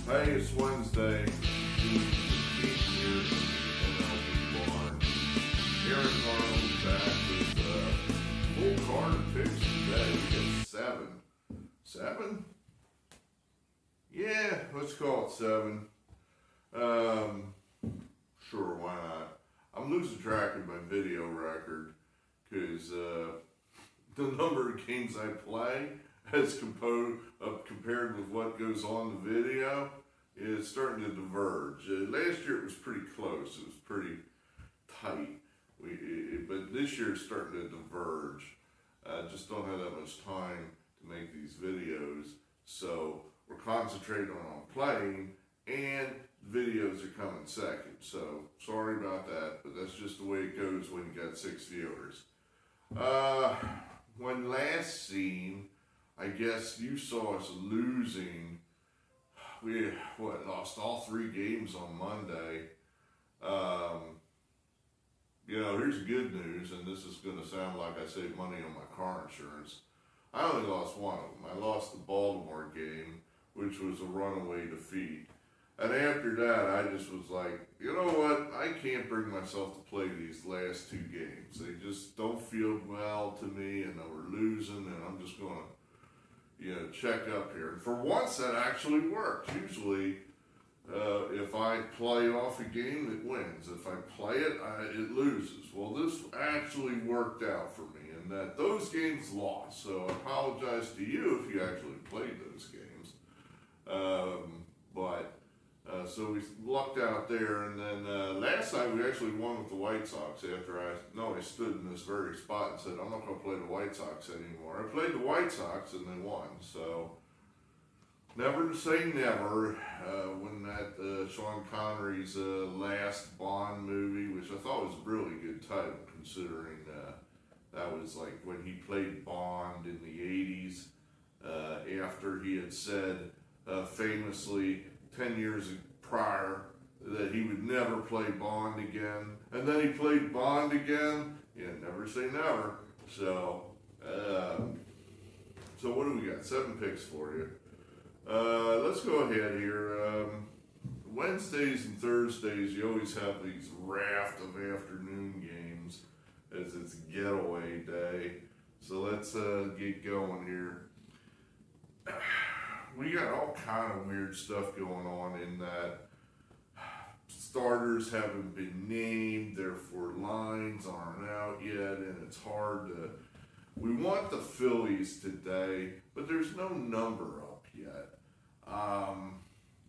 Hey, it's Wednesday, June 15th here in MLB Barn. Aaron Arnold back with a full card of picks today. We got seven. Seven? Yeah, let's call it seven. Sure, why not? I'm losing track of my video record because the number of games I play as compared with what goes on the video is starting to diverge. Last year it was pretty close. It was pretty tight. But this year it's starting to diverge. I just don't have that much time to make these videos. So we're concentrating on playing, and videos are coming second. So sorry about that, but that's just the way it goes when you got 6 viewers. When last seen, I guess you saw us losing. We lost all 3 games on Monday. Here's the good news, and this is going to sound like I saved money on my car insurance. I only lost one of them. I lost the Baltimore game, which was a runaway defeat. And after that, I just was like, you know what? I can't bring myself to play these last 2 games. They just don't feel well to me, and we're losing, and I'm just going to check up here. And for once, that actually works. Usually, if I play off a game, it wins. If I play it, it loses. Well, this actually worked out for me, in that those games lost. So I apologize to you if you actually played those games. So we lucked out there, and then last night we actually won with the White Sox after I stood in this very spot and said, I'm not going to play the White Sox anymore. I played the White Sox and they won, so never to say never. When that Sean Connery's last Bond movie, which I thought was a really good title considering that was like when he played Bond in the 80s, after he had said famously 10 years prior that he would never play Bond again, and then he played Bond again. Yeah, never say never. So what do we got? 7 picks for you. Let's go ahead here. Wednesdays and Thursdays, you always have these raft of afternoon games as it's getaway day. So let's get going here. We got all kind of weird stuff going on in that starters haven't been named, therefore lines aren't out yet, and it's hard to. We want the Phillies today, but there's no number up yet.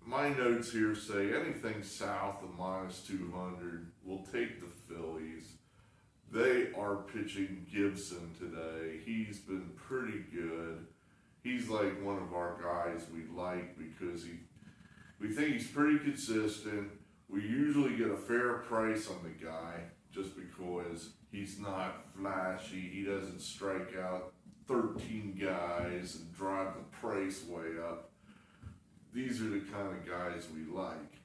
My notes here say anything south of -200, we'll take the Phillies. They are pitching Gibson today. He's been pretty good. He's like one of our guys we like because we think he's pretty consistent. We usually get a fair price on the guy just because he's not flashy. He doesn't strike out 13 guys and drive the price way up. These are the kind of guys we like.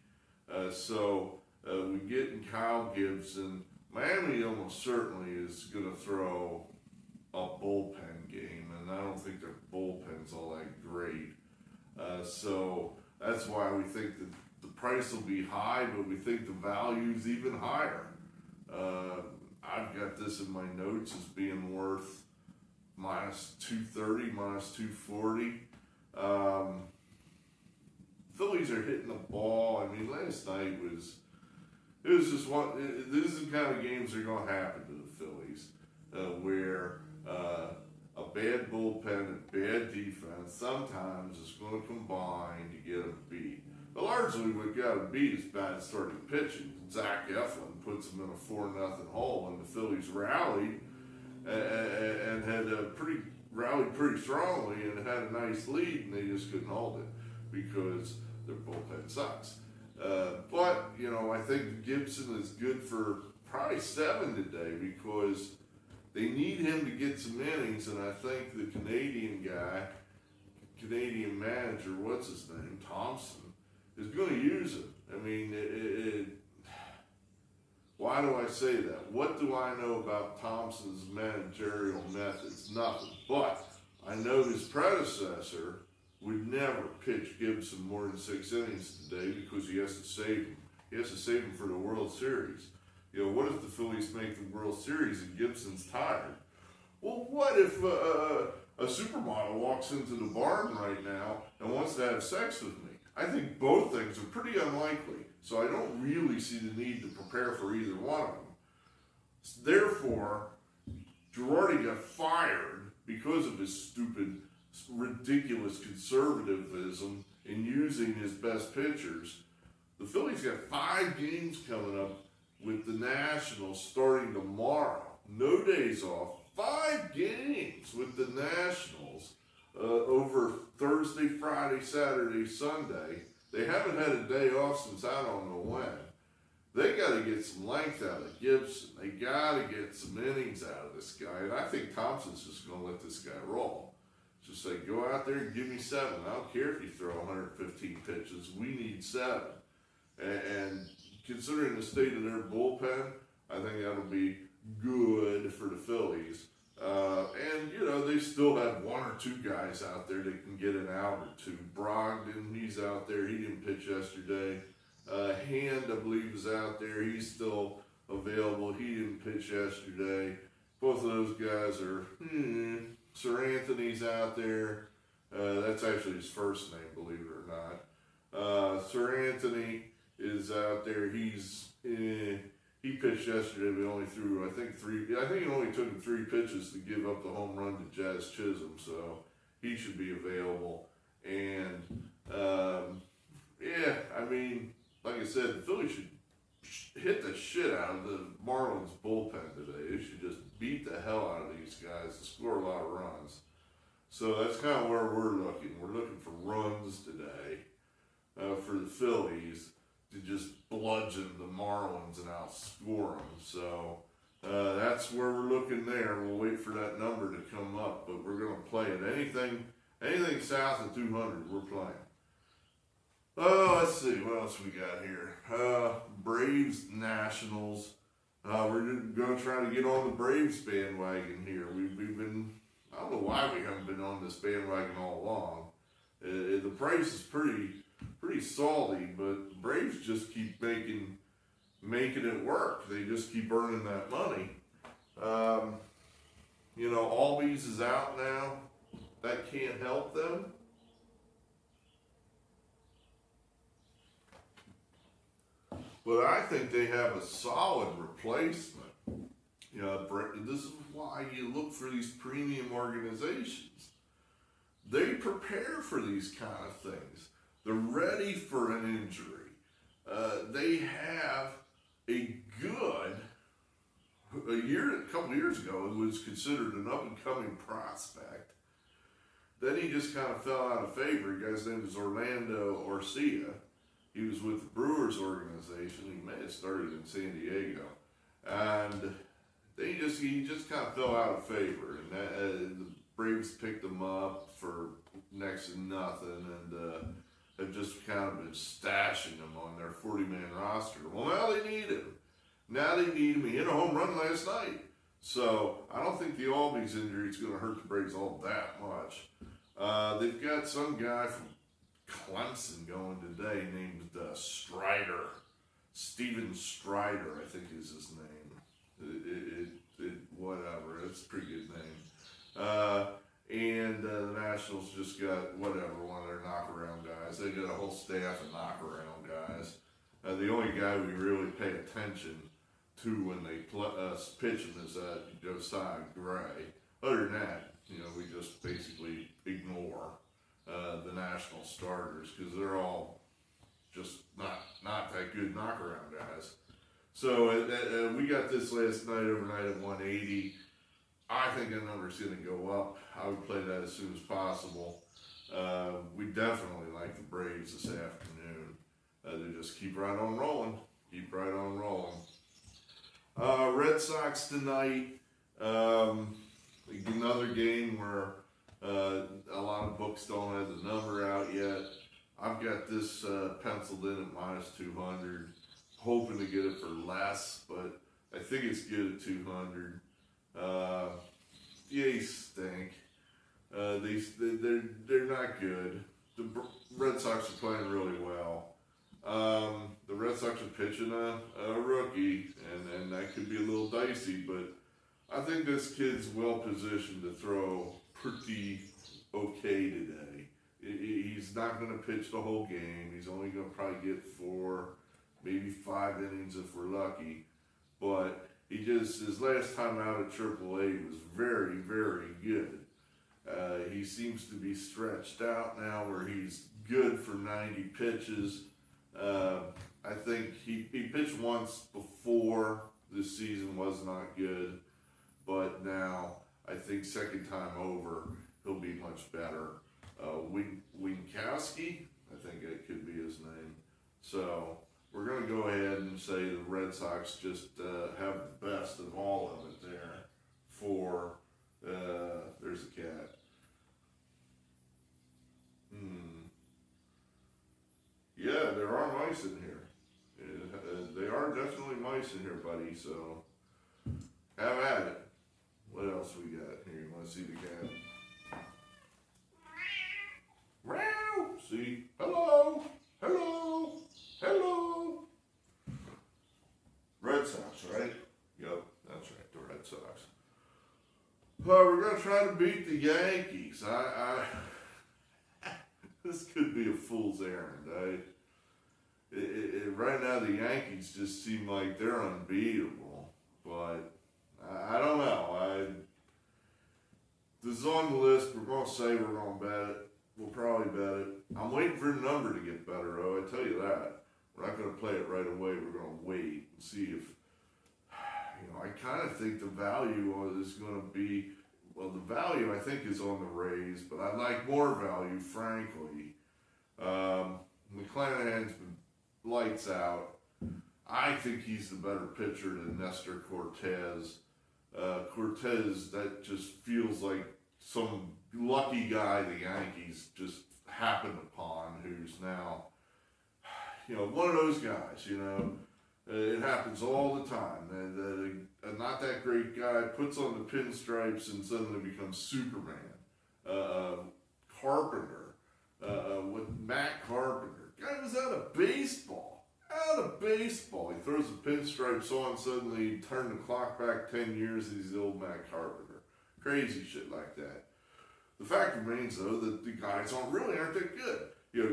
So we get in Kyle Gibson. Miami almost certainly is going to throw a bullpen game, and I don't think their bullpen's all that great. So that's why we think that the price will be high, but we think the value's even higher. I've got this in my notes as being worth -230, -240. Phillies are hitting the ball. I mean, last night was just one. This is the kind of games that are going to happen to the Phillies, where a bad bullpen and bad defense sometimes is going to combine to get them beat. But largely what got them beat is bad starting pitching. Zach Eflin puts them in a 4-0 hole, and the Phillies rallied and had rallied pretty strongly and had a nice lead, and they just couldn't hold it because their bullpen sucks. But I think Gibson is good for probably 7 today because they need him to get some innings, and I think the Canadian manager, what's his name, Thompson, is going to use him. I mean, why do I say that? What do I know about Thompson's managerial methods? Nothing. But I know his predecessor would never pitch Gibson more than 6 innings today because he has to save him. He has to save him for the World Series. You know, what if the Phillies make the World Series and Gibson's tired? Well, what if a supermodel walks into the barn right now and wants to have sex with me? I think both things are pretty unlikely, so I don't really see the need to prepare for either one of them. Therefore, Girardi got fired because of his stupid, ridiculous conservatism in using his best pitchers. The Phillies got 5 games coming up with the Nationals starting tomorrow. No days off. 5 games with the Nationals over Thursday, Friday, Saturday, Sunday. They haven't had a day off since I don't know when. They got to get some length out of Gibson. They got to get some innings out of this guy. And I think Thompson's just going to let this guy roll. Just say, go out there and give me 7. I don't care if you throw 115 pitches. We need 7. And considering the state of their bullpen, I think that'll be good for the Phillies. And, you know, they still have 1 or 2 guys out there that can get an out or 2. Brogdon, he's out there. He didn't pitch yesterday. Hand, I believe, is out there. He's still available. He didn't pitch yesterday. Both of those guys are, Sir Anthony's out there. That's actually his first name, believe it or not. Sir Anthony is out there. He's, he pitched yesterday, but only threw, I think it only took him 3 pitches to give up the home run to Jazz Chisholm, so he should be available. And, yeah, I mean, like I said, the Phillies should hit the shit out of the Marlins bullpen today. They should just beat the hell out of these guys and score a lot of runs. So that's kind of where we're looking. We're looking for runs today for the Phillies to just bludgeon the Marlins and outscore them. So that's where we're looking there. We'll wait for that number to come up, but we're going to play it. Anything south of 200, we're playing. Oh, let's see, what else we got here? Braves, Nationals. We're going to try to get on the Braves bandwagon here. We've been, I don't know why we haven't been on this bandwagon all along. The price is pretty salty, but the Braves just keep making it work. They just keep earning that money. You know, Albies is out now. That can't help them. But I think they have a solid replacement. You know, this is why you look for these premium organizations. They prepare for these kind of things. They're ready for an injury. They have a couple of years ago, it was considered an up-and-coming prospect. Then he just kind of fell out of favor. The guy's name is Orlando Arcia. He was with the Brewers organization. He may have started in San Diego. And he just kind of fell out of favor. And the Braves picked him up for next to nothing and have just kind of been stashing him on their 40-man roster. Well, now they need him. He hit a home run last night. So I don't think the Albies injury is going to hurt the Braves all that much. They've got some guy from Clemson going today named Strider. Steven Strider, I think is his name. Whatever, it's a pretty good name. And the Nationals just got, one of their knockaround guys. They got a whole staff of knockaround guys. The only guy we really pay attention to when they pitch him is Josiah Gray. Other than that, you know, we just basically ignore the national starters because they're all just not that good knockaround guys. So we got this last night, overnight at 180. I think that number's going to go up. I would play that as soon as possible. We definitely like the Braves this afternoon. They just keep right on rolling. Red Sox tonight. Another game where a lot of books don't have the number out yet. I've got this penciled in at minus 200, hoping to get it for less, but I think it's good at 200. They stink. They're not good. the Red Sox are playing really well. The Red Sox are pitching a rookie, and that could be a little dicey, but I think this kid's well positioned to throw pretty okay today. He's not going to pitch the whole game. He's only going to probably get 4, maybe 5 innings if we're lucky. But his last time out at AAA was very, very good. He seems to be stretched out now where he's good for 90 pitches. I think he pitched once before this season was not good, but now I think second time over he'll be much better. Winkowski, I think it could be his name. So we're going to go ahead and say the Red Sox just have the best of all of it there for, there's a cat. Yeah, there are mice in here. They are definitely mice in here, buddy, so have at it. What else we got here? You want to see the cat? Meow! See? Hello! Hello! Hello! Red Sox, right? Yep, that's right, the Red Sox. We're going to try to beat the Yankees. This could be a fool's errand. Right now, the Yankees just seem like they're unbeatable, but I don't know. This is on the list. We're going to say we're going to bet it. We'll probably bet it. I'm waiting for the number to get better, though. I tell you that. We're not going to play it right away. We're going to wait and see if, I kind of think the value is going to be, well, the value I think is on the Rays, but I like more value, frankly. McClanahan's been lights out. I think he's the better pitcher than Nestor Cortez. Cortez, that just feels like some lucky guy the Yankees just happened upon, who's now, one of those guys, it happens all the time. A not that great guy puts on the pinstripes and suddenly becomes Superman. Carpenter, with Matt Carpenter. Guy was out of baseball. He throws the pinstripes on, suddenly he turned the clock back 10 years, he's the old Matt Carpenter. Crazy shit like that. The fact remains, though, that the guys aren't that good.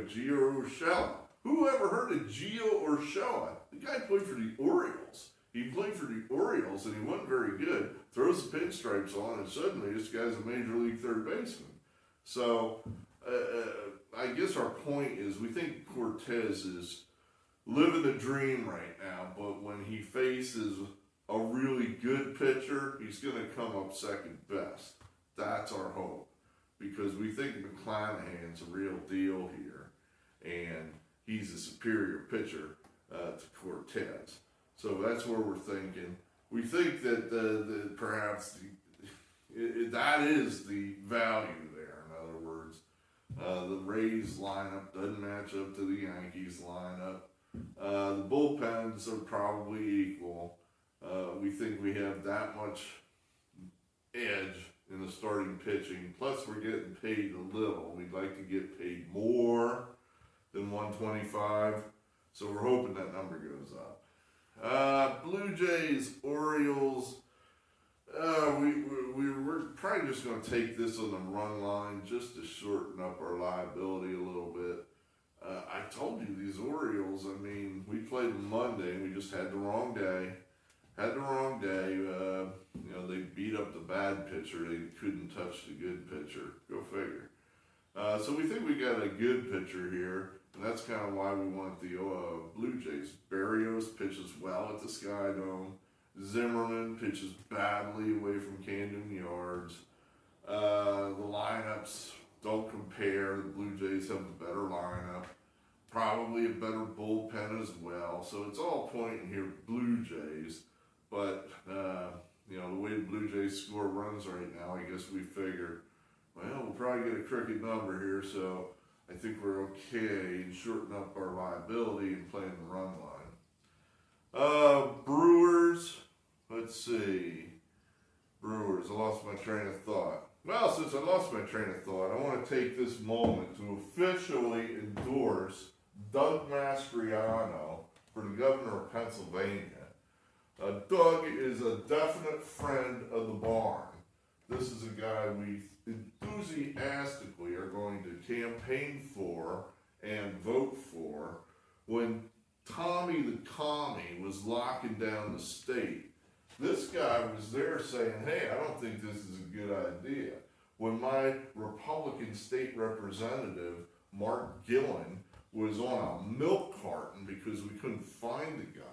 Gio Urshela. Who ever heard of Gio Urshela? The guy played for the Orioles. He played for the Orioles, and he wasn't very good. Throws the pinstripes on, and suddenly this guy's a major league third baseman. So, I guess our point is we think Cortez is living the dream right now, but when he faces a really good pitcher, he's going to come up second best. That's our hope, because we think McClanahan's a real deal here, and he's a superior pitcher to Cortez. So that's where we're thinking. We think that perhaps that is the value there. In other words, the Rays lineup doesn't match up to the Yankees lineup. The bullpens are probably equal. We think we have that much edge in the starting pitching. Plus, we're getting paid a little. We'd like to get paid more than 125. So we're hoping that number goes up. Blue Jays, Orioles. We're probably just going to take this on the run line just to shorten up our liability a little bit. I told you these Orioles, we played them Monday and we just had the wrong day. They beat up the bad pitcher. They couldn't touch the good pitcher. Go figure. So we think we got a good pitcher here, and that's kind of why we want the Blue Jays. Barrios pitches well at the Sky Dome. Zimmerman pitches badly away from Camden Yards. The lineups don't compare. The Blue Jays have a better lineup. Probably a better bullpen as well. So it's all pointing here Blue Jays. But, the way the Blue Jays score runs right now, I guess we figure, we'll probably get a crooked number here. So I think we're okay and shorten up our liability and playing the run line. Brewers, let's see. Brewers, I lost my train of thought. Well, since I lost my train of thought, I want to take this moment to officially endorse Doug Mastriano for the governor of Pennsylvania. Doug is a definite friend of the barn. This is a guy we enthusiastically are going to campaign for and vote for. When Tommy the Commie was locking down the state, this guy was there saying, hey, I don't think this is a good idea. When my Republican state representative, Mark Gillen, was on a milk carton because we couldn't find the guy,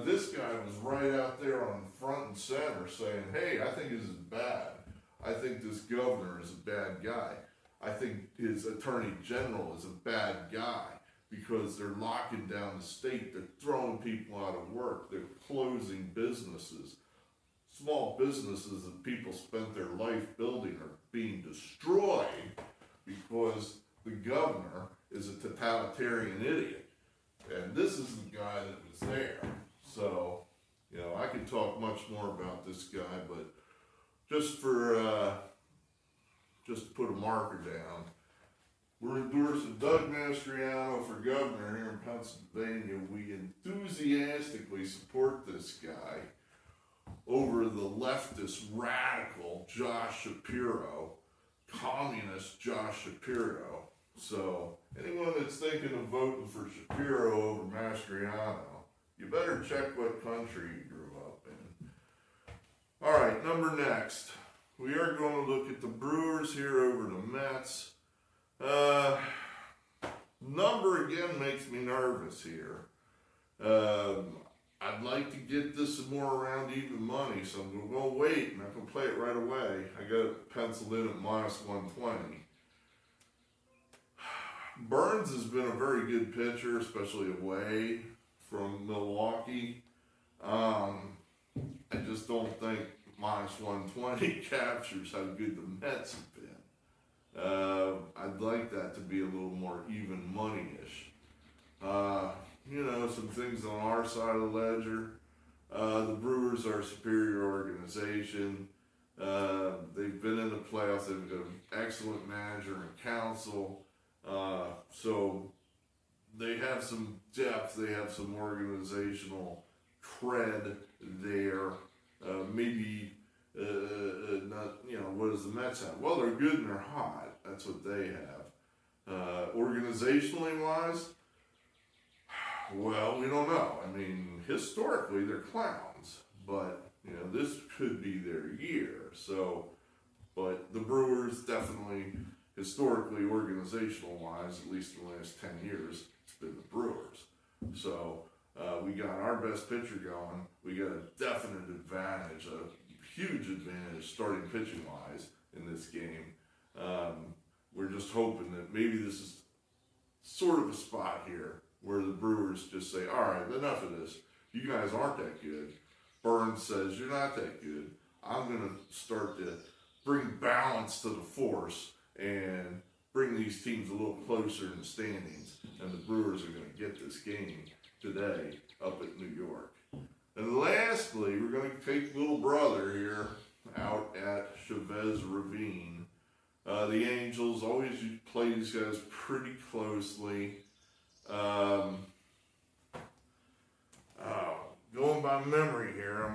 this guy was right out there on front and center saying, hey, I think this is bad. I think this governor is a bad guy. I think his attorney general is a bad guy because they're locking down the state. They're throwing people out of work. They're closing businesses. Small businesses that people spent their life building are being destroyed because the governor is a totalitarian idiot. And this is the guy that was there. So, you know, I could talk much more about this guy, but just to put a marker down, we're endorsing Doug Mastriano for governor here in Pennsylvania. We enthusiastically support this guy over the leftist radical Josh Shapiro, communist Josh Shapiro. So anyone that's thinking of voting for Shapiro over Mastriano, you better check what country you grew up in. All right, number next. We are going to look at the Brewers here over the Mets. Number again makes me nervous here. I'd like to get this some more around even money, so I'm going to wait and I can play it right away. I got it penciled in at minus 120. Burns has been a very good pitcher, especially away from Milwaukee. I just don't think minus 120 captures how good the Mets have been. I'd like that to be a little more even money-ish. You know, some things on our side of the ledger. The Brewers are a superior organization. They've been in the playoffs. They've got an excellent manager and council. So they have some depth. They have some organizational cred there. Maybe not, you know, what does the Mets have? Well, they're good and they're hot. That's what they have. Organizationally wise, well, we don't know. I mean, historically, they're clowns, but, you know, this could be their year. So, but the Brewers definitely, historically, organizational-wise, at least in the last 10 years, it's been the Brewers. So, we got our best pitcher going. We got a definite advantage, a huge advantage starting pitching-wise in this game. We're just hoping that maybe this is sort of a spot here where the Brewers just say, all right, enough of this. You guys aren't that good. Burns says, you're not that good. I'm going to start to bring balance to the force and bring these teams a little closer in the standings. And the Brewers are going to get this game today up at New York. And lastly, we're going to take little brother here out at Chavez Ravine. The Angels always play these guys pretty closely. Going by memory here,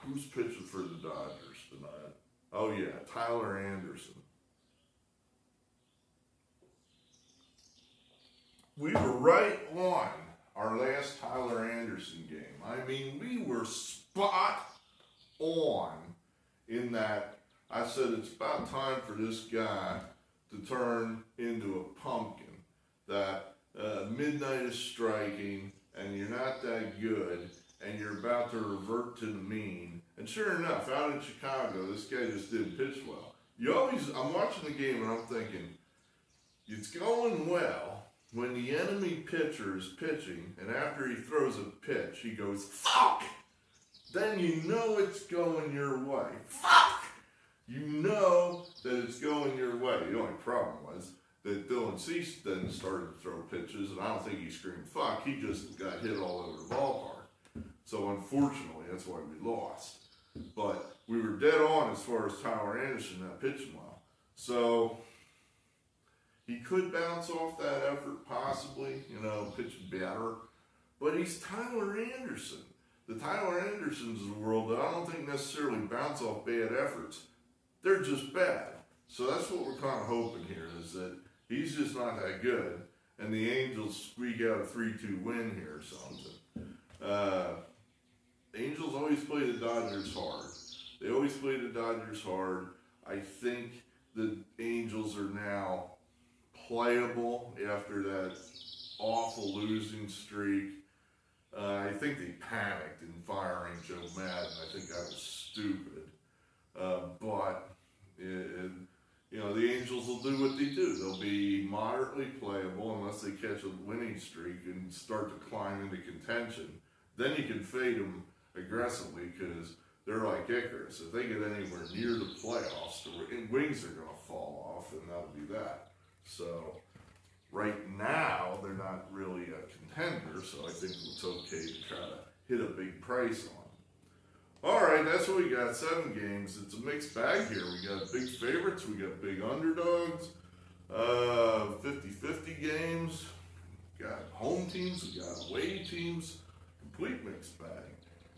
who's pitching for the Dodgers tonight? Oh yeah, Tyler Anderson. We were right on our last Tyler Anderson game. I mean, we were spot on in that I said it's about time for this guy to turn into a pumpkin. That midnight is striking and you're not that good and you're about to revert to the mean. And sure enough, out in Chicago, this guy just didn't pitch well. I'm watching the game and I'm thinking, it's going well when the enemy pitcher is pitching and after he throws a pitch, he goes, fuck! Then you know it's going your way. Fuck! You know that it's going your way. The only problem was that Dylan Cease then started to throw pitches, and I don't think he screamed fuck. He just got hit all over the ballpark. So unfortunately, that's why we lost. But we were dead on as far as Tyler Anderson, that pitching well. So he could bounce off that effort, possibly, pitching better. But he's Tyler Anderson. The Tyler Andersons of the world that I don't think necessarily bounce off bad efforts. They're just bad. So that's what we're kind of hoping here, is that he's just not that good, and the Angels squeak out a 3-2 win here or something. Angels always play the Dodgers hard. They always play the Dodgers hard. I think the Angels are now playable after that awful losing streak. I think they panicked in firing Joe Madden. I think that was stupid. But the Angels will do what they do. They'll be moderately playable unless they catch a winning streak and start to climb into contention. Then you can fade them aggressively because they're like Icarus. If they get anywhere near the playoffs, the wings are going to fall off, and that'll be that. So right now, they're not really a contender, so I think it's okay to try to hit a big price on them. All right, that's what we got, 7 games. It's a mixed bag here. We got big favorites, we got big underdogs, 50-50 games, we got home teams, we got away teams, complete mixed bag.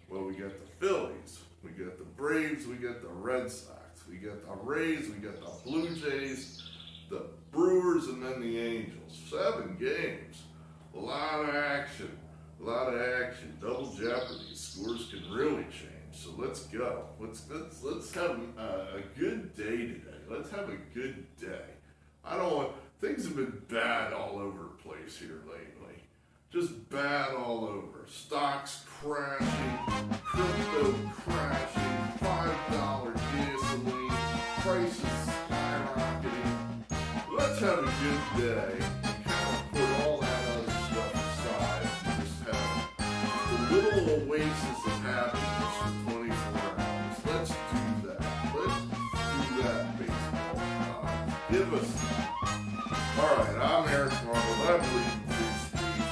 Well, we got the Phillies, we got the Braves, we got the Red Sox, we got the Rays, we got the Blue Jays, the Brewers, and then the Angels. 7 games. A lot of action. Double jeopardy. Scores can really change. So let's go. Let's have a good day today. Let's have a good day. Things have been bad all over the place here lately. Just bad all over. Stocks crashing, crypto crashing, $5 gasoline, prices skyrocketing. Let's have a good day and kind of put all that other stuff aside and just have a little oasis of happiness for 24 hours. Let's do that. Let's do that, baseball. Give us that. All right, I'm Eric Arnold. I believe in free speech.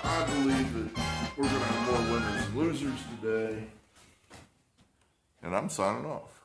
I believe that we're going to have more winners and losers today. And I'm signing off.